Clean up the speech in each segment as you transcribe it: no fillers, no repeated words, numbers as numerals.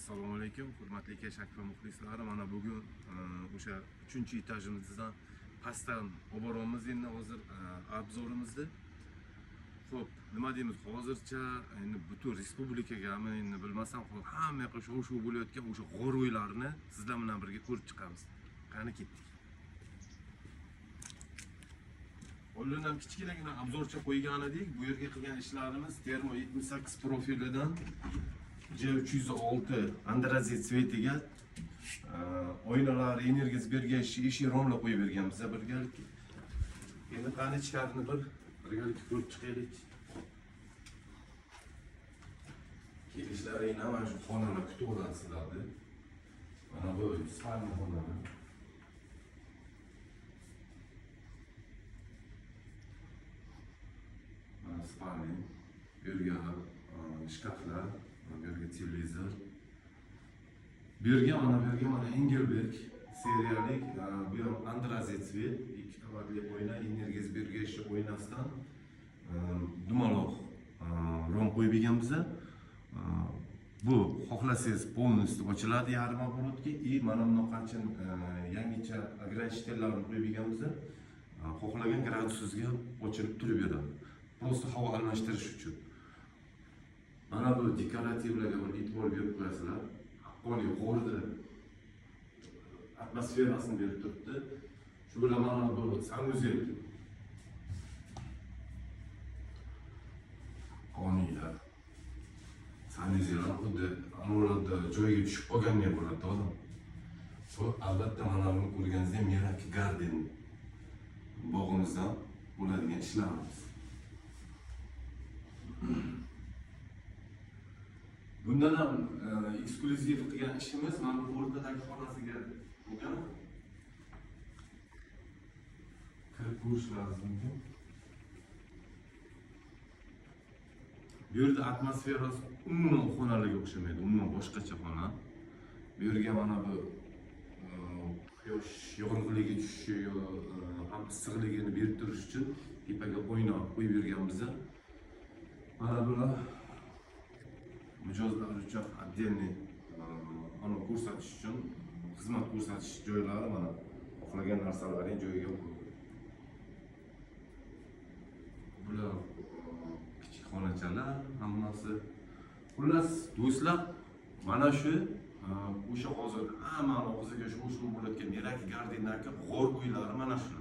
Assalomu alaykum, hurmatli Keshak va muxlislari. Mana bugun o'sha 3-etajimizdan pastdan olib boramiz endi hozir obzorimizni. Xo'p, nima deymiz? Hozircha endi butun respublikagami, endi bilmasam, hamma yoqqa shu bo'layotgan o'sha g'oroylarni sizlar bilan birga ko'rib chiqamiz. Qani ketdik. Oldin ham kichkinagina obzorcha qo'ygan edik. Bu yerga qilgan ishlarimiz Termo 78 profilidan C306 andrazit svetiga oynalar energiyasi bergach ishi romla qo'yib berganmiz birgalikda. Endi qani ichkarini birgalikda ko'rib chiqaylik. Kelishlaringni mana shu xonani kutib olasizlar. Mana bu spalni xonani. Mana spalni, bu yerga shkaflar, bu yerga televizor. Bu yerga mana Engelberg seriyalik, bu ham andrazit svet, 2 qavatli oyna, energiyasi bergach oynasidan dumaloq rom qo'yib berganmiz. Bu xohlasangiz полностью ochiladi yarim оборотga и mana bunaqancha yangicha ограничительlarni qo'yib berganmiz. Xohlagan gradusingizga ochilib turib beradi. Просто havo almashtirish uchun. Mana bu dekorativlarga bir e'tibor berib qo'yasizlar. Haqqoniy g'orda atmosferasini berib turibdi. Shu bilan mana bu sanuzel. Haqqoniylar. Sanuzellar xuddi anolarda joyiga tushib qolgandek bo'ladi, to'g'rimi? Bu albatta mana buni ko'rganingizda Miracle Garden bog'imizdan bo'ladigan ishlarimiz. Bundan ham eksklyuziv qilgan ishimiz mana bu o'rtadagi xonasiga bo'lgan. Kirib ko'rish lozim. Bu yerda atmosferasi umuman xonalarga o'xshamaydi, umuman boshqacha xona. Bu yerga mana bu quyosh yorug'ligi tushishi ham issiqligini berib turish uchun tepaga oyna qo'yib berganmiz. Mana bular mijozlar uchun отдельный ko'rsatish uchun xizmat ko'rsatish joylari, mana xohlagan narsalaring joyiga qo'yildi. Bular kichik xonachalar hammasi. Xullas do'stlar, mana shu o'sha hozir hamma og'ziga shu bo'layotgan Miracle Garden'dagi g'or uylari mana shu.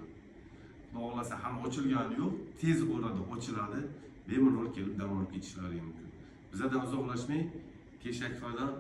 Xudo xolasa ham ochilgani yo'q, tez orada ochiladi. Bemalol kelib dam olib ketishlari mumkin. Bizdan uzoqlashmay, Keshakfadan